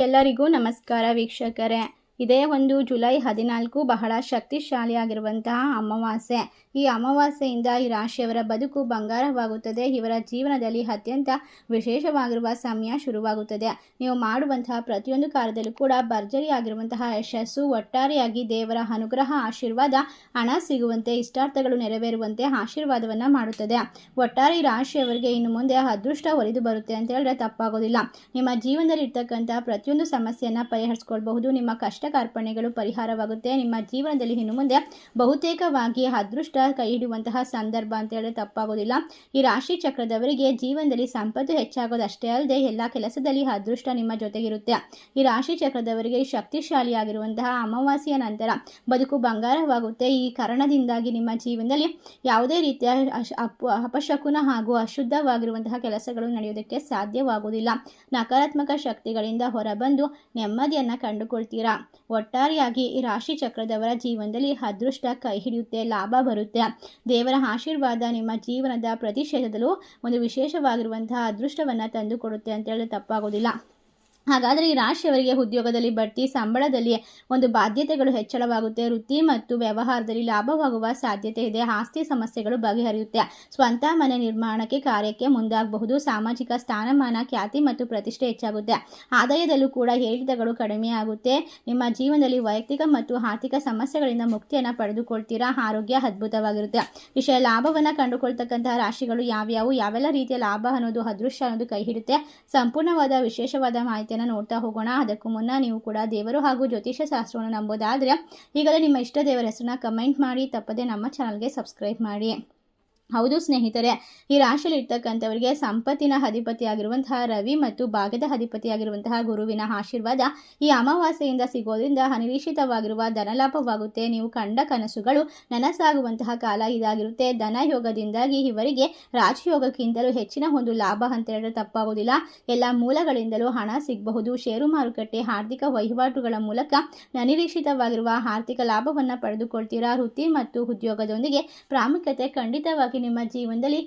ಎಲ್ಲರಿಗೂ ನಮಸ್ಕಾರ ವೀಕ್ಷಕರೇ. ಇದೇ ಒಂದು ಜುಲೈ 14 ಬಹಳ ಶಕ್ತಿಶಾಲಿಯಾಗಿರುವಂತಹ ಅಮಾವಾಸ್ಯೆ. ಈ ಅಮಾವಾಸ್ಯೆಯಿಂದ ಈ ರಾಶಿಯವರ ಬದುಕು ಬಂಗಾರವಾಗುತ್ತದೆ. ಇವರ ಜೀವನದಲ್ಲಿ ಅತ್ಯಂತ ವಿಶೇಷವಾಗಿರುವ ಸಮಯ ಶುರುವಾಗುತ್ತದೆ. ನೀವು ಮಾಡುವಂತಹ ಪ್ರತಿಯೊಂದು ಕಾರ್ಯದಲ್ಲೂ ಕೂಡ ಭರ್ಜರಿಯಾಗಿರುವಂತಹ ಯಶಸ್ಸು, ಒಟ್ಟಾರೆಯಾಗಿ ದೇವರ ಅನುಗ್ರಹ, ಆಶೀರ್ವಾದ, ಹಣ ಸಿಗುವಂತೆ, ಇಷ್ಟಾರ್ಥಗಳು ನೆರವೇರುವಂತೆ ಆಶೀರ್ವಾದವನ್ನು ಮಾಡುತ್ತದೆ. ಒಟ್ಟಾರೆ ಈ ರಾಶಿಯವರಿಗೆ ಇನ್ನು ಮುಂದೆ ಅದೃಷ್ಟ ಒಲಿದು ಬರುತ್ತೆ ಅಂತ ಹೇಳಿದ್ರೆ ತಪ್ಪಾಗೋದಿಲ್ಲ. ನಿಮ್ಮ ಜೀವನದಲ್ಲಿ ಇರ್ತಕ್ಕಂಥ ಪ್ರತಿಯೊಂದು ಸಮಸ್ಯೆಯನ್ನು ಪರಿಹರಿಸ್ಕೊಳ್ಬಹುದು. ನಿಮ್ಮ ಕಷ್ಟ ಕಾರ್ಪಣ್ಯಗಳು ಪರಿಹಾರವಾಗುತ್ತೆ. ನಿಮ್ಮ ಜೀವನದಲ್ಲಿ ಇನ್ನು ಮುಂದೆ ಬಹುತೇಕವಾಗಿ ಅದೃಷ್ಟ ಕೈ ಹಿಡಿಯುವಂತಹ ಸಂದರ್ಭ ಅಂತ ಹೇಳಿದ್ರೆ ತಪ್ಪಾಗೋದಿಲ್ಲ. ಈ ರಾಶಿ ಚಕ್ರದವರಿಗೆ ಜೀವನದಲ್ಲಿ ಸಂಪತ್ತು ಹೆಚ್ಚಾಗೋದಷ್ಟೇ ಅಲ್ಲದೆ ಎಲ್ಲ ಕೆಲಸದಲ್ಲಿ ಅದೃಷ್ಟ ನಿಮ್ಮ ಜೊತೆಗಿರುತ್ತೆ. ಈ ರಾಶಿ ಚಕ್ರದವರಿಗೆ ಶಕ್ತಿಶಾಲಿಯಾಗಿರುವಂತಹ ಅಮಾವಾಸ್ಯೆಯ ನಂತರ ಬದುಕು ಬಂಗಾರವಾಗುತ್ತೆ. ಈ ಕಾರಣದಿಂದಾಗಿ ನಿಮ್ಮ ಜೀವನದಲ್ಲಿ ಯಾವುದೇ ರೀತಿಯ ಅಪಶಕುನ ಹಾಗೂ ಅಶುದ್ಧವಾಗಿರುವಂತಹ ಕೆಲಸಗಳು ನಡೆಯೋದಕ್ಕೆ ಸಾಧ್ಯವಾಗುವುದಿಲ್ಲ. ನಕಾರಾತ್ಮಕ ಶಕ್ತಿಗಳಿಂದ ಹೊರಬಂದು ನೆಮ್ಮದಿಯನ್ನು ಕಂಡುಕೊಳ್ತೀರಾ. ಒಟ್ಟಾರೆಯಾಗಿ ಈ ರಾಶಿ ಚಕ್ರದವರ ಜೀವನದಲ್ಲಿ ಅದೃಷ್ಟ ಕೈ ಹಿಡಿಯುತ್ತೆ, ಲಾಭ ಬರುತ್ತೆ. ದೇವರ ಆಶೀರ್ವಾದ ನಿಮ್ಮ ಜೀವನದ ಪ್ರತಿ ಕ್ಷೇತ್ರದಲ್ಲೂ ಒಂದು ವಿಶೇಷವಾಗಿರುವಂತಹ ಅದೃಷ್ಟವನ್ನು ತಂದು ಕೊಡುತ್ತೆ ಅಂತ ಹೇಳಿದ್ರೆ ತಪ್ಪಾಗೋದಿಲ್ಲ. ಹಾಗಾದರೆ ಈ ರಾಶಿಯವರಿಗೆ ಉದ್ಯೋಗದಲ್ಲಿ ಬಡ್ತಿ, ಸಂಬಳದಲ್ಲಿ ಒಂದು ಬಾಧ್ಯತೆಗಳು ಹೆಚ್ಚಳವಾಗುತ್ತೆ. ವೃತ್ತಿ ಮತ್ತು ವ್ಯವಹಾರದಲ್ಲಿ ಲಾಭವಾಗುವ ಸಾಧ್ಯತೆ ಇದೆ. ಆಸ್ತಿ ಸಮಸ್ಯೆಗಳು ಬಗೆಹರಿಯುತ್ತೆ. ಸ್ವಂತ ಮನೆ ನಿರ್ಮಾಣಕ್ಕೆ ಕಾರ್ಯಕ್ಕೆ ಮುಂದಾಗಬಹುದು. ಸಾಮಾಜಿಕ ಸ್ಥಾನಮಾನ, ಖ್ಯಾತಿ ಮತ್ತು ಪ್ರತಿಷ್ಠೆ ಹೆಚ್ಚಾಗುತ್ತೆ. ಆದಾಯದಲ್ಲೂ ಕೂಡ ಏರಿಳಿತಗಳು ಕಡಿಮೆಯಾಗುತ್ತೆ. ನಿಮ್ಮ ಜೀವನದಲ್ಲಿ ವೈಯಕ್ತಿಕ ಮತ್ತು ಆರ್ಥಿಕ ಸಮಸ್ಯೆಗಳಿಂದ ಮುಕ್ತಿಯನ್ನು ಪಡೆದುಕೊಳ್ತೀರಾ. ಆರೋಗ್ಯ ಅದ್ಭುತವಾಗಿರುತ್ತೆ. ವಿಷಯ ಲಾಭವನ್ನು ಕಂಡುಕೊಳ್ತಕ್ಕಂತಹ ರಾಶಿಗಳು ಯಾವೆಲ್ಲ ರೀತಿಯ ಲಾಭ ಅನ್ನೋದು, ಅದೃಷ್ಟ ಅನ್ನೋದು ಕೈ ಹಿಡಿಯುತ್ತೆ. ಸಂಪೂರ್ಣವಾದ ವಿಶೇಷವಾದ ಮಾಹಿತಿ ನೋಡ್ತಾ ಹೋಗೋಣ. ಅದಕ್ಕೂ ಮುನ್ನ ನೀವು ಕೂಡ ದೇವರು ಹಾಗೂ ಜ್ಯೋತಿಷ್ಯ ಶಾಸ್ತ್ರವನ್ನು ನಂಬೋದಾದರೆ ಈಗಲೇ ನಿಮ್ಮ ಇಷ್ಟ ದೇವರ ಹೆಸರನ್ನ ಕಮೆಂಟ್ ಮಾಡಿ, ತಪ್ಪದೆ ನಮ್ಮ ಚಾನಲ್ಗೆ ಸಬ್ಸ್ಕ್ರೈಬ್ ಮಾಡಿ. ಹೌದು ಸ್ನೇಹಿತರೆ, ಈ ರಾಶಿಯಲ್ಲಿ ಇರ್ತಕ್ಕಂಥವರಿಗೆ ಸಂಪತ್ತಿನ ಅಧಿಪತಿಯಾಗಿರುವಂತಹ ರವಿ ಮತ್ತು ಭಾಗ್ಯದ ಅಧಿಪತಿಯಾಗಿರುವಂತಹ ಗುರುವಿನ ಆಶೀರ್ವಾದ ಈ ಅಮಾವಾಸ್ಯೆಯಿಂದ ಸಿಗೋದ್ರಿಂದ ಅನಿರೀಕ್ಷಿತವಾಗಿರುವ ಧನಲಾಭವಾಗುತ್ತೆ. ನೀವು ಕಂಡ ಕನಸುಗಳು ನನಸಾಗುವಂತಹ ಕಾಲ ಇದಾಗಿರುತ್ತೆ. ಧನ ಯೋಗದಿಂದಾಗಿ ಇವರಿಗೆ ರಾಜಯೋಗಕ್ಕಿಂತಲೂ ಹೆಚ್ಚಿನ ಒಂದು ಲಾಭ ಅಂತ ಹೇಳಿದ್ರೆ ತಪ್ಪಾಗೋದಿಲ್ಲ. ಎಲ್ಲ ಮೂಲಗಳಿಂದಲೂ ಹಣ ಸಿಗಬಹುದು. ಷೇರು ಮಾರುಕಟ್ಟೆ, ಆರ್ಥಿಕ ವಹಿವಾಟುಗಳ ಮೂಲಕ ಅನಿರೀಕ್ಷಿತವಾಗಿರುವ ಆರ್ಥಿಕ ಲಾಭವನ್ನು ಪಡೆದುಕೊಳ್ತೀರಾ. ವೃತ್ತಿ ಮತ್ತು ಉದ್ಯೋಗದೊಂದಿಗೆ ಪ್ರಾಮುಖ್ಯತೆ ಖಂಡಿತವಾಗಿ ನಿಮ್ಮ ಜೀವನದಲ್ಲಿ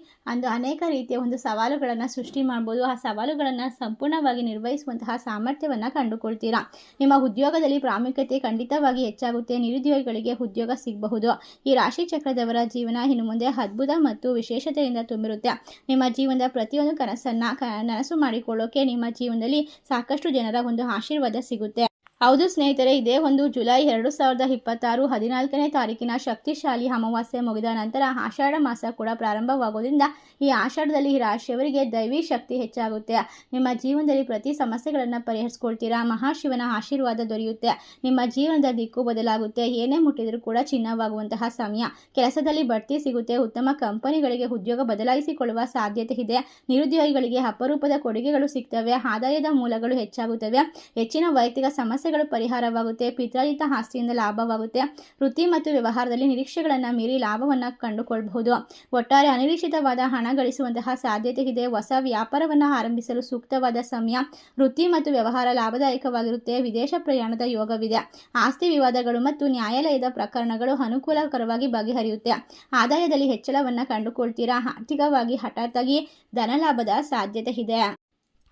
ಅನೇಕ ರೀತಿಯ ಒಂದು ಸವಾಲುಗಳನ್ನು ಸೃಷ್ಟಿ ಮಾಡ್ಬೋದು. ಆ ಸವಾಲುಗಳನ್ನು ಸಂಪೂರ್ಣವಾಗಿ ನಿರ್ವಹಿಸುವಂತಹ ಸಾಮರ್ಥ್ಯವನ್ನು ಕಂಡುಕೊಳ್ತೀರಾ. ನಿಮ್ಮ ಉದ್ಯೋಗದಲ್ಲಿ ಪ್ರಾಮುಖ್ಯತೆ ಖಂಡಿತವಾಗಿ ಹೆಚ್ಚಾಗುತ್ತೆ. ನಿರುದ್ಯೋಗಿಗಳಿಗೆ ಉದ್ಯೋಗ ಸಿಗಬಹುದು. ಈ ರಾಶಿ ಚಕ್ರದವರ ಜೀವನ ಇನ್ನು ಮುಂದೆ ಅದ್ಭುತ ಮತ್ತು ವಿಶೇಷತೆಯಿಂದ ತುಂಬಿರುತ್ತೆ. ನಿಮ್ಮ ಜೀವನದ ಪ್ರತಿಯೊಂದು ಕನಸನ್ನು ನನಸು ಮಾಡಿಕೊಳ್ಳೋಕೆ ನಿಮ್ಮ ಜೀವನದಲ್ಲಿ ಸಾಕಷ್ಟು ಜನರ ಒಂದು ಆಶೀರ್ವಾದ ಸಿಗುತ್ತೆ. ಹೌದು ಸ್ನೇಹಿತರೆ, ಇದೇ ಒಂದು ಜುಲೈ 2026 14ನೇ ತಾರೀಕಿನ ಶಕ್ತಿಶಾಲಿ ಅಮಾವಾಸ್ಯೆ ಮುಗಿದ ನಂತರ ಆಷಾಢ ಮಾಸ ಕೂಡ ಪ್ರಾರಂಭವಾಗೋದ್ರಿಂದ ಈ ಆಷಾಢದಲ್ಲಿ ಈ ರಾಶಿಯವರಿಗೆ ದೈವಿ ಶಕ್ತಿ ಹೆಚ್ಚಾಗುತ್ತೆ. ನಿಮ್ಮ ಜೀವನದಲ್ಲಿ ಪ್ರತಿ ಸಮಸ್ಯೆಗಳನ್ನು ಪರಿಹರಿಸ್ಕೊಳ್ತೀರಾ. ಮಹಾಶಿವನ ಆಶೀರ್ವಾದ ದೊರೆಯುತ್ತೆ. ನಿಮ್ಮ ಜೀವನದ ದಿಕ್ಕು ಬದಲಾಗುತ್ತೆ. ಏನೇ ಮುಟ್ಟಿದರೂ ಕೂಡ ಚಿನ್ನವಾಗುವಂತಹ ಸಮಯ. ಕೆಲಸದಲ್ಲಿ ಬಡ್ತಿ ಸಿಗುತ್ತೆ. ಉತ್ತಮ ಕಂಪನಿಗಳಿಗೆ ಉದ್ಯೋಗ ಬದಲಾಯಿಸಿಕೊಳ್ಳುವ ಸಾಧ್ಯತೆ ಇದೆ. ನಿರುದ್ಯೋಗಿಗಳಿಗೆ ಅಪರೂಪದ ಕೊಡುಗೆಗಳು ಸಿಗ್ತವೆ. ಆದಾಯದ ಮೂಲಗಳು ಹೆಚ್ಚಾಗುತ್ತವೆ. ಹೆಚ್ಚಿನ ವೈಯಕ್ತಿಕ ಸಮಸ್ಯೆಗಳು ಪರಿಹಾರವಾಗುತ್ತೆ. ಪಿತ್ರಾರ್ಜಿತ ಆಸ್ತಿಯಿಂದ ಲಾಭವಾಗುತ್ತೆ. ವೃತ್ತಿ ಮತ್ತು ವ್ಯವಹಾರದಲ್ಲಿ ನಿರೀಕ್ಷೆಗಳನ್ನು ಮೀರಿ ಲಾಭವನ್ನು ಕಂಡುಕೊಳ್ಳಬಹುದು. ಒಟ್ಟಾರೆ ಅನಿರೀಕ್ಷಿತವಾದ ಹಣ ಗಳಿಸುವಂತಹ ಸಾಧ್ಯತೆ ಇದೆ. ಹೊಸ ವ್ಯಾಪಾರವನ್ನು ಆರಂಭಿಸಲು ಸೂಕ್ತವಾದ ಸಮಯ. ವೃತ್ತಿ ಮತ್ತು ವ್ಯವಹಾರ ಲಾಭದಾಯಕವಾಗಿರುತ್ತೆ. ವಿದೇಶ ಪ್ರಯಾಣದ ಯೋಗವಿದೆ. ಆಸ್ತಿ ವಿವಾದಗಳು ಮತ್ತು ನ್ಯಾಯಾಲಯದ ಪ್ರಕರಣಗಳು ಅನುಕೂಲಕರವಾಗಿ ಬಗೆಹರಿಯುತ್ತೆ. ಆದಾಯದಲ್ಲಿ ಹೆಚ್ಚಳವನ್ನು ಕಂಡುಕೊಳ್ತೀರಾ. ಆರ್ಥಿಕವಾಗಿ ಹಠಾತ್ತಾಗಿ ಧನಲಾಭದ ಸಾಧ್ಯತೆ ಇದೆ.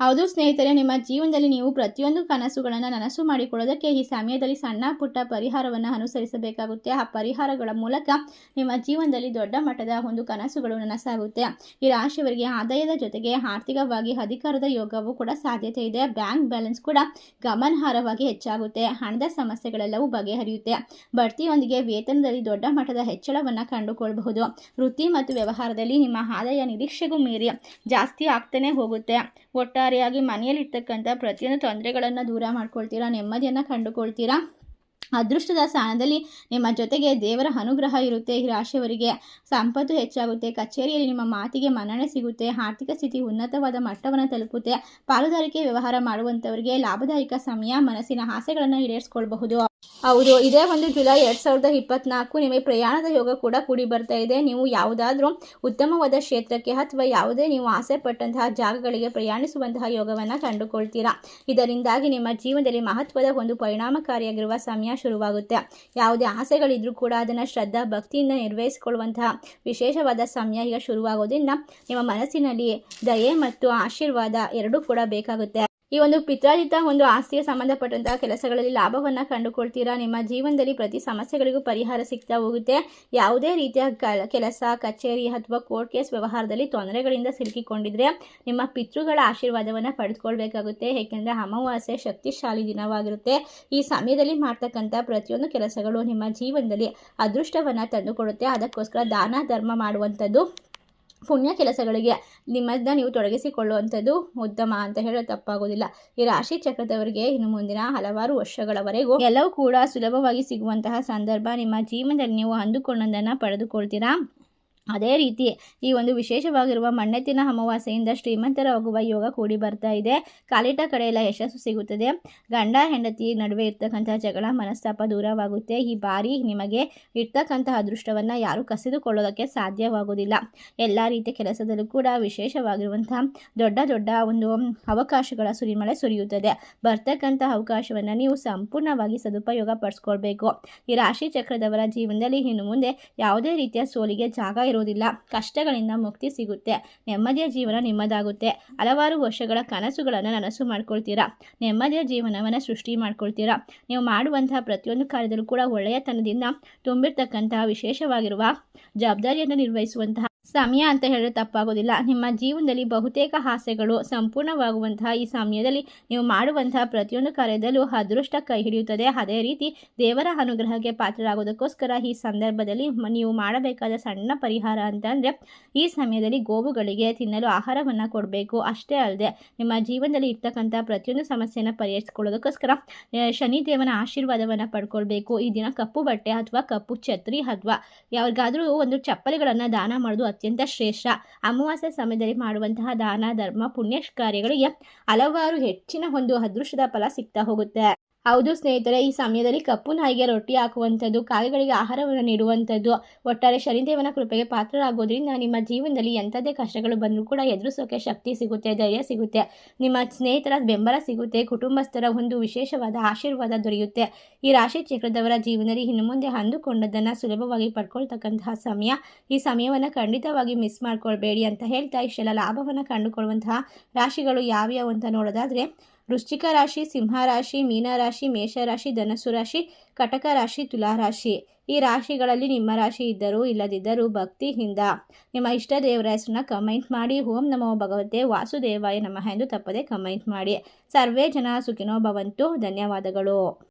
ಹೌದು ಸ್ನೇಹಿತರೆ, ನಿಮ್ಮ ಜೀವನದಲ್ಲಿ ನೀವು ಪ್ರತಿಯೊಂದು ಕನಸುಗಳನ್ನು ನನಸು ಮಾಡಿಕೊಳ್ಳೋದಕ್ಕೆ ಈ ಸಮಯದಲ್ಲಿ ಸಣ್ಣ ಪುಟ್ಟ ಪರಿಹಾರವನ್ನು ಅನುಸರಿಸಬೇಕಾಗುತ್ತೆ. ಆ ಪರಿಹಾರಗಳ ಮೂಲಕ ನಿಮ್ಮ ಜೀವನದಲ್ಲಿ ದೊಡ್ಡ ಮಟ್ಟದ ಒಂದು ಕನಸುಗಳು ನನಸಾಗುತ್ತೆ. ಈ ರಾಶಿಯವರಿಗೆ ಆದಾಯದ ಜೊತೆಗೆ ಆರ್ಥಿಕವಾಗಿ ಅಧಿಕಾರದ ಯೋಗವೂ ಕೂಡ ಸಾಧ್ಯತೆ ಇದೆ. ಬ್ಯಾಂಕ್ ಬ್ಯಾಲೆನ್ಸ್ ಕೂಡ ಗಮನಾರ್ಹವಾಗಿ ಹೆಚ್ಚಾಗುತ್ತೆ. ಹಣದ ಸಮಸ್ಯೆಗಳೆಲ್ಲವೂ ಬಗೆಹರಿಯುತ್ತೆ. ಬಡ್ತಿಯೊಂದಿಗೆ ವೇತನದಲ್ಲಿ ದೊಡ್ಡ ಮಟ್ಟದ ಹೆಚ್ಚಳವನ್ನು ಕಂಡುಕೊಳ್ಳಬಹುದು. ವೃತ್ತಿ ಮತ್ತು ವ್ಯವಹಾರದಲ್ಲಿ ನಿಮ್ಮ ಆದಾಯ ನಿರೀಕ್ಷೆಗೂ ಮೀರಿ ಜಾಸ್ತಿ ಆಗ್ತಾನೆ ಹೋಗುತ್ತೆ. ಒಟ್ಟಾರೆಯಾಗಿ ಮನೆಯಲ್ಲಿರ್ತಕ್ಕಂಥ ಪ್ರತಿಯೊಂದು ತೊಂದರೆಗಳನ್ನು ದೂರ ಮಾಡ್ಕೊಳ್ತೀರಾ. ನೆಮ್ಮದಿಯನ್ನು ಕಂಡುಕೊಳ್ತೀರಾ. ಅದೃಷ್ಟದ ಸ್ಥಾನದಲ್ಲಿ ನಿಮ್ಮ ಜೊತೆಗೆ ದೇವರ ಅನುಗ್ರಹ ಇರುತ್ತೆ. ಈ ರಾಶಿಯವರಿಗೆ ಸಂಪತ್ತು ಹೆಚ್ಚಾಗುತ್ತೆ. ಕಚೇರಿಯಲ್ಲಿ ನಿಮ್ಮ ಮಾತಿಗೆ ಮನ್ನಣೆ ಸಿಗುತ್ತೆ. ಆರ್ಥಿಕ ಸ್ಥಿತಿ ಉನ್ನತವಾದ ಮಟ್ಟವನ್ನು ತಲುಪುತ್ತೆ. ಪಾಲುದಾರಿಕೆ ವ್ಯವಹಾರ ಮಾಡುವಂಥವರಿಗೆ ಲಾಭದಾಯಕ ಸಮಯ. ಮನಸ್ಸಿನ ಆಸೆಗಳನ್ನು ಈಡೇರಿಸಿಕೊಳ್ಳಬಹುದು. ಹೌದು, ಇದೇ ಒಂದು ಜುಲೈ 2024 ನಿಮಗೆ ಪ್ರಯಾಣದ ಯೋಗ ಕೂಡ ಕೂಡಿ ಬರ್ತಾ ಇದೆ. ನೀವು ಯಾವುದಾದ್ರೂ ಉತ್ತಮವಾದ ಕ್ಷೇತ್ರಕ್ಕೆ ಅಥವಾ ಯಾವುದೇ ನೀವು ಆಸೆ ಪಟ್ಟಂತಹ ಜಾಗಗಳಿಗೆ ಪ್ರಯಾಣಿಸುವಂತಹ ಯೋಗವನ್ನು ಕಂಡುಕೊಳ್ತೀರಾ. ಇದರಿಂದಾಗಿ ನಿಮ್ಮ ಜೀವನದಲ್ಲಿ ಮಹತ್ವದ ಒಂದು ಪರಿಣಾಮಕಾರಿಯಾಗಿರುವ ಸಮಯ ಶುರುವಾಗುತ್ತೆ. ಯಾವುದೇ ಆಸೆಗಳಿದ್ರೂ ಕೂಡ ಅದನ್ನು ಶ್ರದ್ಧಾ ಭಕ್ತಿಯಿಂದ ನಿರ್ವಹಿಸಿಕೊಳ್ಳುವಂತಹ ವಿಶೇಷವಾದ ಸಮಯ ಈಗ ಶುರುವಾಗೋದ್ರಿಂದ ನಿಮ್ಮ ಮನಸ್ಸಿನಲ್ಲಿ ದಯೆ ಮತ್ತು ಆಶೀರ್ವಾದ ಎರಡೂ ಕೂಡ ಬೇಕಾಗುತ್ತೆ. ಈ ಒಂದು ಪಿತ್ರಾರ್ಜಿತ ಒಂದು ಆಸ್ತಿಗೆ ಸಂಬಂಧಪಟ್ಟಂತಹ ಕೆಲಸಗಳಲ್ಲಿ ಲಾಭವನ್ನು ಕಂಡುಕೊಳ್ತೀರಾ. ನಿಮ್ಮ ಜೀವನದಲ್ಲಿ ಪ್ರತಿ ಸಮಸ್ಯೆಗಳಿಗೂ ಪರಿಹಾರ ಸಿಗ್ತಾ ಹೋಗುತ್ತೆ. ಯಾವುದೇ ರೀತಿಯ ಕೆಲಸ, ಕಚೇರಿ ಅಥವಾ ಕೋರ್ಟ್ ಕೇಸ್ ವ್ಯವಹಾರದಲ್ಲಿ ತೊಂದರೆಗಳಿಂದ ಸಿಲುಕಿಕೊಂಡಿದ್ರೆ ನಿಮ್ಮ ಪಿತೃಗಳ ಆಶೀರ್ವಾದವನ್ನು ಪಡೆದುಕೊಳ್ಬೇಕಾಗುತ್ತೆ. ಏಕೆಂದರೆ ಅಮಾವಾಸ್ಯೆ ಶಕ್ತಿಶಾಲಿ ದಿನವಾಗಿರುತ್ತೆ. ಈ ಸಮಯದಲ್ಲಿ ಮಾಡ್ತಕ್ಕಂಥ ಪ್ರತಿಯೊಂದು ಕೆಲಸಗಳು ನಿಮ್ಮ ಜೀವನದಲ್ಲಿ ಅದೃಷ್ಟವನ್ನು ತಂದುಕೊಡುತ್ತೆ. ಅದಕ್ಕೋಸ್ಕರ ದಾನ ಧರ್ಮ ಮಾಡುವಂಥದ್ದು, ಪುಣ್ಯ ಕೆಲಸಗಳಿಗೆ ನಿಮ್ಮನ್ನ ನೀವು ತೊಡಗಿಸಿಕೊಳ್ಳುವಂಥದ್ದು ಉತ್ತಮ ಅಂತ ಹೇಳೋ ತಪ್ಪಾಗೋದಿಲ್ಲ. ಈ ರಾಶಿ ಚಕ್ರದವರಿಗೆ ಇನ್ನು ಮುಂದಿನ ಹಲವಾರು ವರ್ಷಗಳವರೆಗೂ ಎಲ್ಲವೂ ಕೂಡ ಸುಲಭವಾಗಿ ಸಿಗುವಂತಹ ಸಂದರ್ಭ. ನಿಮ್ಮ ಜೀವನದಲ್ಲಿ ನೀವು ಅಂದುಕೊಂಡದ್ದನ್ನು ಪಡೆದುಕೊಳ್ತೀರಾ. ಅದೇ ರೀತಿ ಈ ಒಂದು ವಿಶೇಷವಾಗಿರುವ ಮಣ್ಣೆತ್ತಿನ ಅಮಾವಾಸ್ಯೆಯಿಂದ ಶ್ರೀಮಂತರಾಗುವ ಯೋಗ ಕೂಡಿ ಬರ್ತಾ ಇದೆ. ಕಾಲಿಟ್ಟ ಕಡೆಯೆಲ್ಲ ಯಶಸ್ಸು ಸಿಗುತ್ತದೆ. ಗಂಡ ಹೆಂಡತಿ ನಡುವೆ ಇರ್ತಕ್ಕಂಥ ಜಗಳ, ಮನಸ್ತಾಪ ದೂರವಾಗುತ್ತೆ. ಈ ಬಾರಿ ನಿಮಗೆ ಇರ್ತಕ್ಕಂಥ ಅದೃಷ್ಟವನ್ನು ಯಾರೂ ಕಸಿದುಕೊಳ್ಳೋದಕ್ಕೆ ಸಾಧ್ಯವಾಗುವುದಿಲ್ಲ. ಎಲ್ಲ ರೀತಿಯ ಕೆಲಸದಲ್ಲೂ ಕೂಡ ವಿಶೇಷವಾಗಿರುವಂಥ ದೊಡ್ಡ ದೊಡ್ಡ ಒಂದು ಅವಕಾಶಗಳ ಸುರಿಮಳೆ ಸುರಿಯುತ್ತದೆ. ಬರ್ತಕ್ಕಂಥ ಅವಕಾಶವನ್ನು ನೀವು ಸಂಪೂರ್ಣವಾಗಿ ಸದುಪಯೋಗ ಪಡಿಸ್ಕೊಳ್ಬೇಕು. ಈ ರಾಶಿ ಚಕ್ರದವರ ಜೀವನದಲ್ಲಿ ಇನ್ನು ಮುಂದೆ ಯಾವುದೇ ರೀತಿಯ ಸೋಲಿಗೆ ಜಾಗ ಇರುವುದಿಲ್ಲ. ಕಷ್ಟಗಳಿಂದ ಮುಕ್ತಿ ಸಿಗುತ್ತೆ. ನೆಮ್ಮದಿಯ ಜೀವನ ನಿಮ್ಮದಾಗುತ್ತೆ. ಹಲವಾರು ವರ್ಷಗಳ ಕನಸುಗಳನ್ನು ನನಸು ಮಾಡ್ಕೊಳ್ತೀರಾ. ನೆಮ್ಮದಿಯ ಜೀವನವನ್ನು ಸೃಷ್ಟಿ ಮಾಡ್ಕೊಳ್ತೀರಾ. ನೀವು ಮಾಡುವಂತಹ ಪ್ರತಿಯೊಂದು ಕಾರ್ಯದಲ್ಲೂ ಕೂಡ ಒಳ್ಳೆಯತನದಿಂದ ತುಂಬಿರ್ತಕ್ಕಂತಹ ವಿಶೇಷವಾಗಿರುವ ಜವಾಬ್ದಾರಿಯನ್ನು ನಿರ್ವಹಿಸುವಂತಹ ಸಮಯ ಅಂತ ಹೇಳಿದ್ರೆ ತಪ್ಪಾಗೋದಿಲ್ಲ. ನಿಮ್ಮ ಜೀವನದಲ್ಲಿ ಬಹುತೇಕ ಆಸೆಗಳು ಸಂಪೂರ್ಣವಾಗುವಂತಹ ಈ ಸಮಯದಲ್ಲಿ ನೀವು ಮಾಡುವಂತಹ ಪ್ರತಿಯೊಂದು ಕಾರ್ಯದಲ್ಲೂ ಅದೃಷ್ಟ ಕೈ ಹಿಡಿಯುತ್ತದೆ. ಅದೇ ರೀತಿ ದೇವರ ಅನುಗ್ರಹಕ್ಕೆ ಪಾತ್ರರಾಗೋದಕ್ಕೋಸ್ಕರ ಈ ಸಂದರ್ಭದಲ್ಲಿ ನೀವು ಮಾಡಬೇಕಾದ ಸಣ್ಣ ಪರಿಹಾರ ಅಂತಂದರೆ ಈ ಸಮಯದಲ್ಲಿ ಗೋವುಗಳಿಗೆ ತಿನ್ನಲು ಆಹಾರವನ್ನು ಕೊಡಬೇಕು. ಅಷ್ಟೇ ಅಲ್ಲದೆ ನಿಮ್ಮ ಜೀವನದಲ್ಲಿ ಇರ್ತಕ್ಕಂಥ ಪ್ರತಿಯೊಂದು ಸಮಸ್ಯೆಯನ್ನು ಪರಿಹರಿಸಿಕೊಳ್ಳೋದಕ್ಕೋಸ್ಕರ ಶನಿದೇವನ ಆಶೀರ್ವಾದವನ್ನು ಪಡ್ಕೊಳ್ಬೇಕು. ಈ ದಿನ ಕಪ್ಪು ಬಟ್ಟೆ ಅಥವಾ ಕಪ್ಪು ಛತ್ರಿ ಅಥವಾ ಯಾರಿಗಾದರೂ ಒಂದು ಚಪ್ಪಲಿಗಳನ್ನು ದಾನ ಮಾಡೋದು ಅತ್ಯಂತ ಶ್ರೇಷ್ಠ. ಅಮಾವಾಸ್ಯೆ ಸಮಯದಲ್ಲಿ ಮಾಡುವಂತಹ ದಾನ ಧರ್ಮ ಪುಣ್ಯ ಕಾರ್ಯಗಳಿಗೆ ಹಲವಾರು ಹೆಚ್ಚಿನ ಒಂದು ಅದೃಷ್ಟದ ಫಲ ಸಿಗ್ತಾ ಹೋಗುತ್ತೆ. ಹೌದು ಸ್ನೇಹಿತರೆ, ಈ ಸಮಯದಲ್ಲಿ ಕಪ್ಪು ನಾಯಿಗೆ ರೊಟ್ಟಿ ಹಾಕುವಂಥದ್ದು, ಕಾಗೆಗಳಿಗೆ ಆಹಾರವನ್ನು ನೀಡುವಂಥದ್ದು, ಒಟ್ಟಾರೆ ಶನಿದೇವನ ಕೃಪೆಗೆ ಪಾತ್ರರಾಗೋದ್ರಿಂದ ನಿಮ್ಮ ಜೀವನದಲ್ಲಿ ಎಂಥದೇ ಕಷ್ಟಗಳು ಬಂದರೂ ಕೂಡ ಎದುರಿಸೋಕೆ ಶಕ್ತಿ ಸಿಗುತ್ತೆ, ಧೈರ್ಯ ಸಿಗುತ್ತೆ, ನಿಮ್ಮ ಸ್ನೇಹಿತರ ಬೆಂಬಲ ಸಿಗುತ್ತೆ, ಕುಟುಂಬಸ್ಥರ ಒಂದು ವಿಶೇಷವಾದ ಆಶೀರ್ವಾದ ದೊರೆಯುತ್ತೆ. ಈ ರಾಶಿ ಚಕ್ರದವರ ಜೀವನದಲ್ಲಿ ಇನ್ನು ಮುಂದೆ ಅಂದುಕೊಂಡದ್ದನ್ನು ಸುಲಭವಾಗಿ ಪಡ್ಕೊಳ್ತಕ್ಕಂತಹ ಸಮಯ. ಈ ಸಮಯವನ್ನು ಖಂಡಿತವಾಗಿ ಮಿಸ್ ಮಾಡ್ಕೊಳ್ಬೇಡಿ ಅಂತ ಹೇಳ್ತಾ ಇಷ್ಟೆಲ್ಲ ಲಾಭವನ್ನು ಕಂಡುಕೊಳ್ಳುವಂತಹ ರಾಶಿಗಳು ಯಾವ್ಯಾವು ಅಂತ ನೋಡೋದಾದರೆ ವೃಶ್ಚಿಕ ರಾಶಿ, ಸಿಂಹ ರಾಶಿ, ಮೀನ ರಾಶಿ, ಮೇಷರಾಶಿ, ಧನಸ್ಸು ರಾಶಿ, ಕಟಕ ರಾಶಿ, ತುಲಾ ರಾಶಿ. ಈ ರಾಶಿಗಳಲ್ಲಿ ನಿಮ್ಮ ರಾಶಿ ಇದ್ದರೂ ಇಲ್ಲದಿದ್ದರೂ ಭಕ್ತಿಯಿಂದ ನಿಮ್ಮ ಇಷ್ಟ ದೇವರ ಹೆಸರನ್ನ ಕಮೆಂಟ್ ಮಾಡಿ. ಓಂ ನಮೋ ಭಗವತೆ ವಾಸುದೇವಾಯ ನಮಃ ಎಂದು ತಪ್ಪದೆ ಕಮೆಂಟ್ ಮಾಡಿ. ಸರ್ವೇ ಜನ ಸುಖಿನೋ ಭವಂತು. ಧನ್ಯವಾದಗಳು.